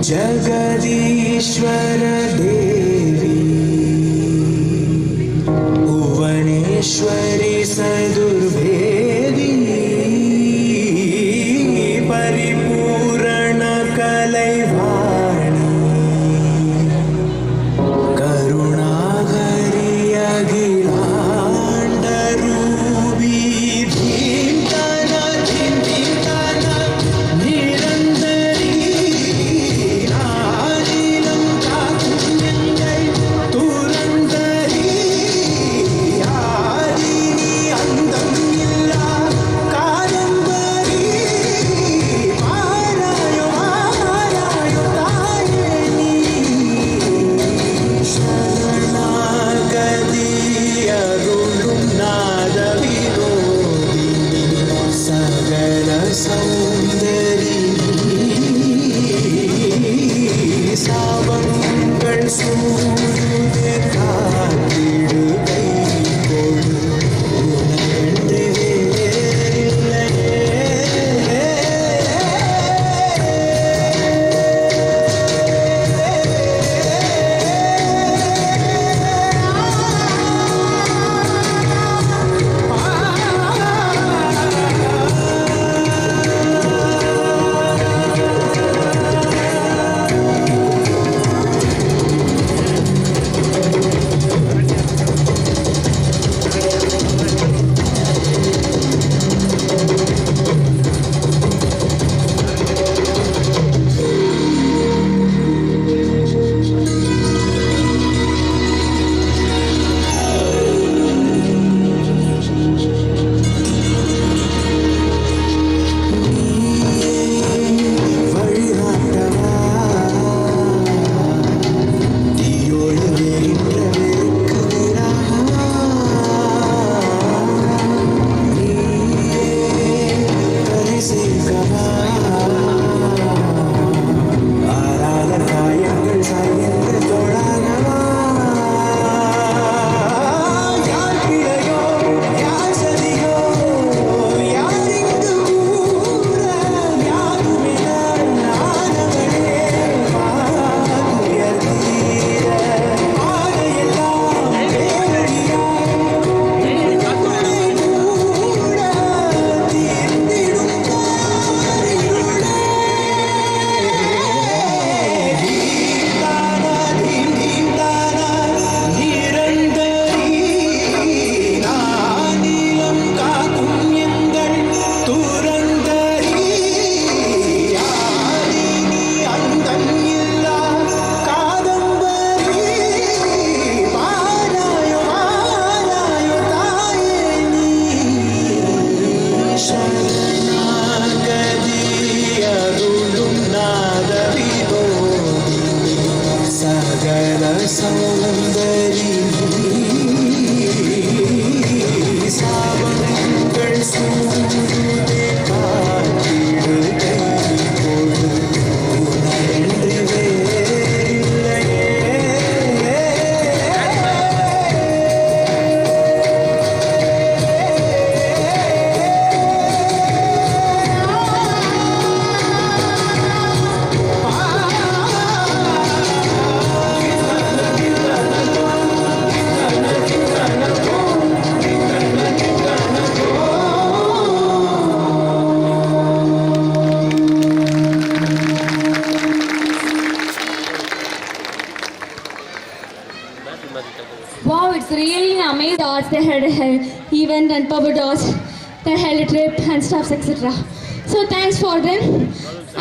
जगदीश्वर देवी भुवनेश्वरी सदुर्भेदी परिपूर्ण कलैवाणी करुणाकरी अखिलाण्डरूपी धीम्ताना धीम्ताना निरन्तरी आदिलं काकुण्यङ्गै तुरन्तरी आदिनि अन्दं इल्ला कादम्बरी मारायो मारायो तायेनी शरणागति अरुളും नादविनोदिनी सकल सौन्दरी सावங்கள் சூழ்ந்து காத்திடுகை கொடு உனக்கென்று வேறில்லையே सौन्दरी सावங்கள் சூழ்ந்து காத்திடுகை கொடு உனக்கென்று வேறில்லையே Wow, it's really amazing arts. They had an event and public arts. They held a trip and stuff, etc. So thanks for them.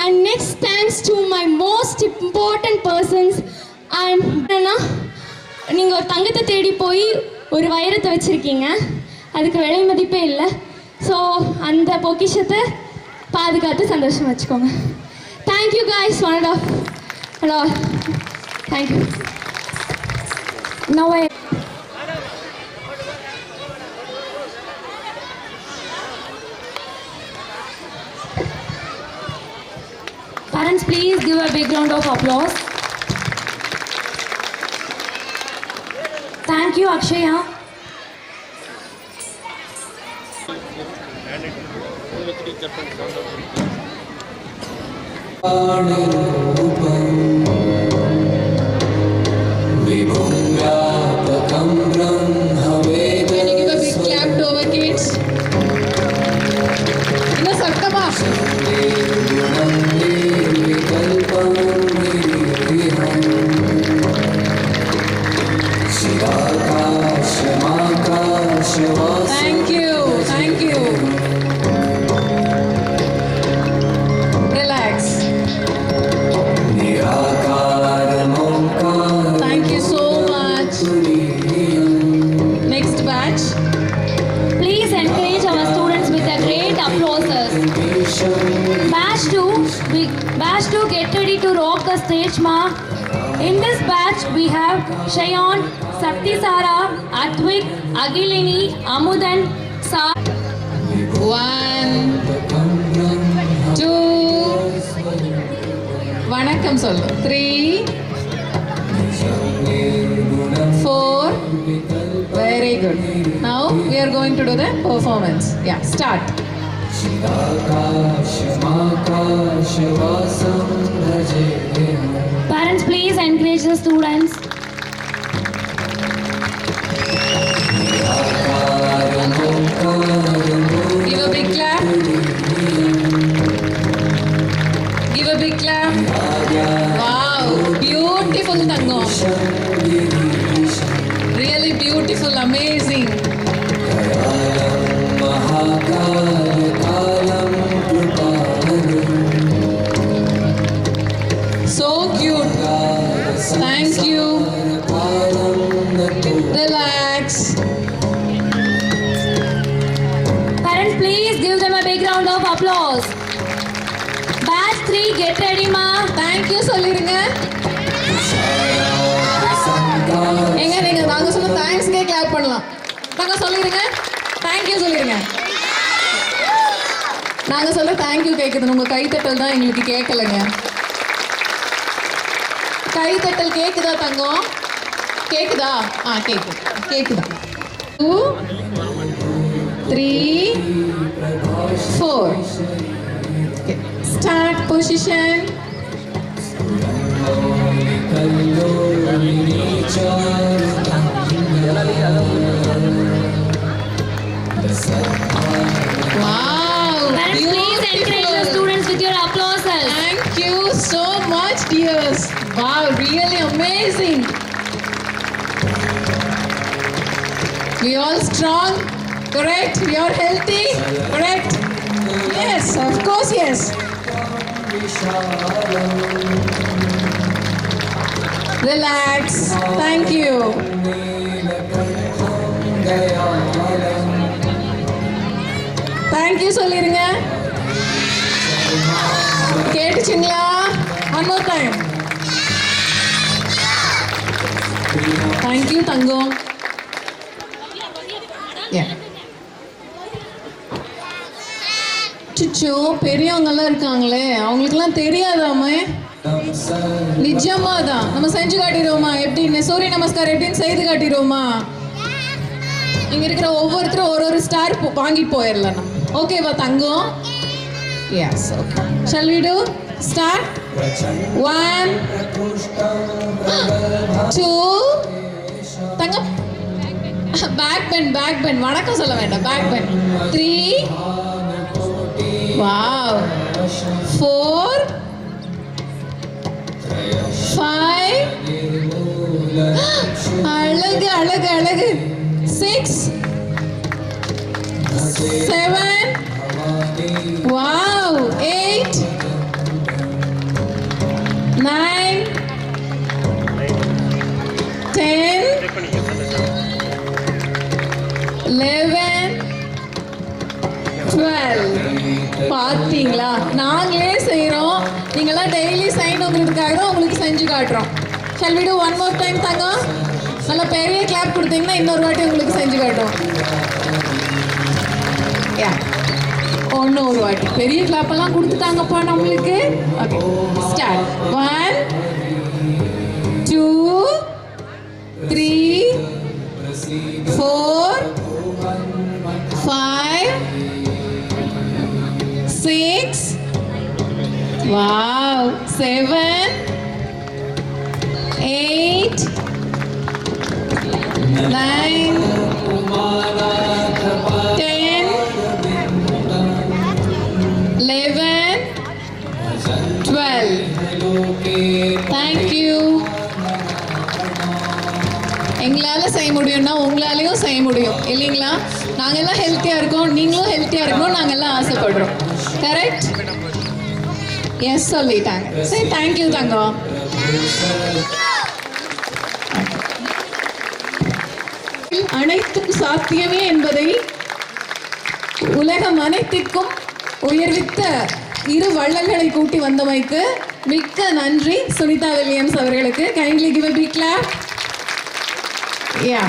And next, thanks to my most important persons. And நீங்கள் ஒரு தங்கத்தை தேடி போய் ஒரு வைரத்தை வச்சுருக்கீங்க, அதுக்கு விலை மதிப்பே இல்லை. ஸோ அந்த பொக்கிஷத்தை பாதுகாத்து சந்தோஷமாக வச்சுக்கோங்க. Thank you guys, one and off. Hello. Thank you. Now I parents, please give a big round of applause. Thank you, Akshaya. Rupam get ready to rock the stage, ma. In this batch, we have Shayon, Sakti Sara, Advik, Agilini, Amudan, Sa. 1 2 வணக்கம் சொல்லு 3 4 very good. Now we are going to do the performance. Yeah, start. Parents, please encourage the students. Give a big clap. Give a big clap. Wow, beautiful Tangam. Really beautiful, amazing. So cute. Thank you. Relax. Parents, please give them a big round of applause. Batch 3, get ready, ma. Thank you சொல்லிருங்க. எங்க நீங்க நாங்க சொன்ன தேங்க்ஸ்க்கே clap பண்ணலாம். நாங்க சொல்லிருங்க. Thank you சொல்லிருங்க. நாங்க சொல்ற thank you கேக்குது. உங்க கைத்தட்டல் தான் எங்களுக்கு கேட்கலங்க. கைத்தட்டல் கேக்குதா தங்கம்? கேக்குதா? கேக்குது. கேக்குதா? 2 3 4 Okay. Start position. Wow. Parents, please encourage the students with your applauses. Thank you so much, dears. Wow, really amazing. We all strong, correct? We are healthy, correct? Yes, of course, yes. Relax. Thank you. Thank you சொல்லிருங்க. கேட்டுச்சுங்களா? One more time. Thank you Thangam. Yeah. சுச்சோ பெரியவங்கெல்லாம் இருக்காங்களே அவங்களுக்குலாம் தெரியாதாமே. நிஜமா தான் நம்ம செஞ்சு காட்டிடுவோமா? எப்படின்னு சூரிய நமஸ்காரம் எப்படின்னு செய்து காட்டிடுவோமா? இங்க இருக்கிற ஒவ்வொருத்தரும் ஒரு ஸ்டார் வாங்கிட்டு போயிடலாம் நம்ம. ஓகேவா தங்கம்? Yes okay. Shall we to start? 1 2 தங்கம் பேக் பென் வணக்கம் சொல்ல வேண்டாம். பேக் பென் 3 வாவ் 4 5 அழகு அழகு அழகு 6 7 வாவ் 8 9 10 11 12 பார்த்தீங்களா? நாங்களே செய்கிறோம், நீங்களாம் டெய்லி செய்யணுங்கிறதுக்காக தான் உங்களுக்கு செஞ்சு காட்டுறோம். Shall we do one more time தங்கம்? நல்லா பெரிய கிளாப் கொடுத்தீங்கன்னா இன்னொரு வாட்டி உங்களுக்கு செஞ்சு காட்டுறோம். யா ஒரு வாட்டி பெரிய கிளாப்பெல்லாம் கொடுத்துட்டாங்கப்பா நம்மளுக்கு. Okay start. 1 2 3 4 5 6 wow 7 8 9 10 11 12 thank you. எங்களால் செய்ய முடியும்னா உங்களாலேயும் செய்ய முடியும் இல்லைங்களா? நாங்கள்லாம் ஹெல்த்தியாக இருக்கோம், நீங்களும் ஹெல்த்தியாக இருக்கணும், நாங்கள்லாம் ஆசைப்படுறோம். கரெக்ட்? எஸ் சொல்லிட்டாங்க. சரி தேங்க்யூ தங்கம். அனைத்தும் சாத்தியமே என்பதை உலகம் அனைத்திற்கும் உயர்வித்த இரு வள்ளல்களை கூட்டி வந்தமைக்கு மிக்க நன்றி சுனிதா வில்லியம்ஸ் அவர்களுக்கு. Kindly give a big clap. Yeah.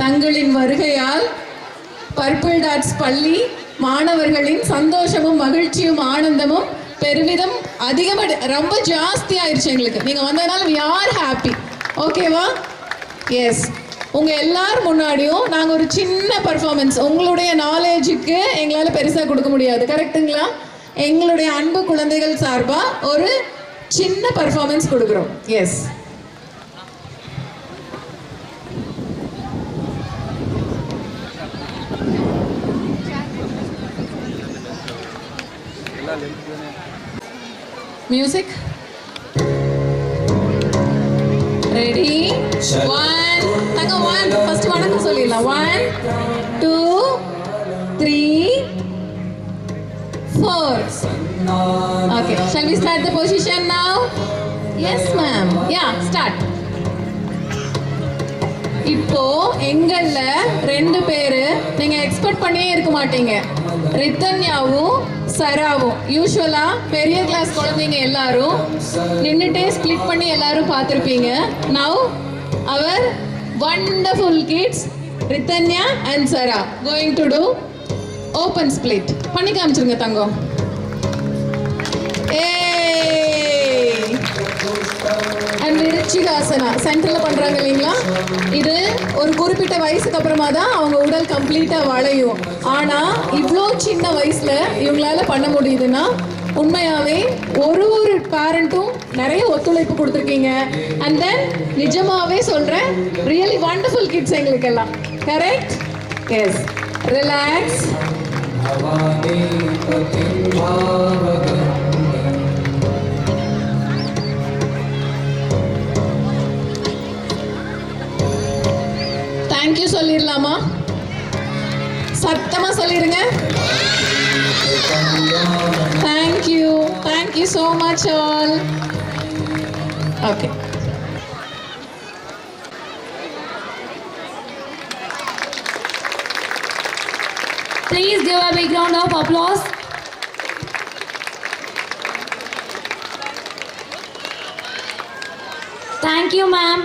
தங்களின் வருகையால் பர்பிள் டாட்ஸ் பள்ளி மாணவர்களின் சந்தோஷமும் மகிழ்ச்சியும் ஆனந்தமும் பெருமிதம் ரொம்ப ஜாஸ்தி ஆயிடுச்சு எங்களுக்கு. நீங்க வந்ததுனால we are happy. ஓகேவா? எஸ். உங்க எல்லாரும் முன்னாடியும் நாங்க ஒரு சின்ன பர்ஃபார்மன்ஸ் உங்களுடைய நாலேஜுக்கு எங்களால பெருசா கொடுக்க முடியாது, கரெக்ட்டுங்களா? எங்களுடைய அன்பு குழந்தைகள் சார்பா ஒரு சின்ன பர்ஃபார்மன்ஸ் கொடுக்குறோம். எஸ். Music ready? 1 தங்க 1 ஃபர்ஸ்ட் வணக்கம் சொல்லிடலாம். 1 2 3 4. Okay, shall we start the position now? Yes ma'am. Yeah, start. இப்போ எங்கள்ல 2 பேரு நீங்க எக்ஸ்பெக்ட் பண்ணியே இருக்க மாட்டீங்க. ரித்தன்யாவும் சராவும். யூஸ்வலா பெரிய கிளாஸ் குழந்தைங்க எல்லாரும் நின்னுட்டே ஸ்ப்ளிட் பண்ணி எல்லாரும் பார்த்துருப்பீங்க. Now our wonderful kids Rithanya and Sara going to do open split. பண்ணி காமிச்சிருங்க தங்கம். அண்ட் விருச்சிகாசனா சென்டர்ல பண்றாங்க இல்லைங்களா? இது ஒரு குறிப்பிட்ட வயசுக்கு அப்புறமா தான் அவங்க உடல் கம்ப்ளீட்டா வளையும். ஆனா இவ்வளோ சின்ன வயசுல இவங்களால பண்ண முடியுதுன்னா உண்மையாவே ஒரு பேரண்ட்டும் நிறைய ஒத்துழைப்பு கொடுத்துருக்கீங்க. அண்ட் தென் நிஜமாவே சொல்றேன், ரியலி வண்டர்ஃபுல் கிட்ஸ் எங்களுக்கு எல்லாம். கரெக்ட்? எஸ். ரிலாக்ஸ். தேங்க்யூ சொல்லிடலாமா? சத்தமா சொல்லிருங்க. Thank you. Thank you so much all. Okay. Please give a big round of applause. Thank you, ma'am.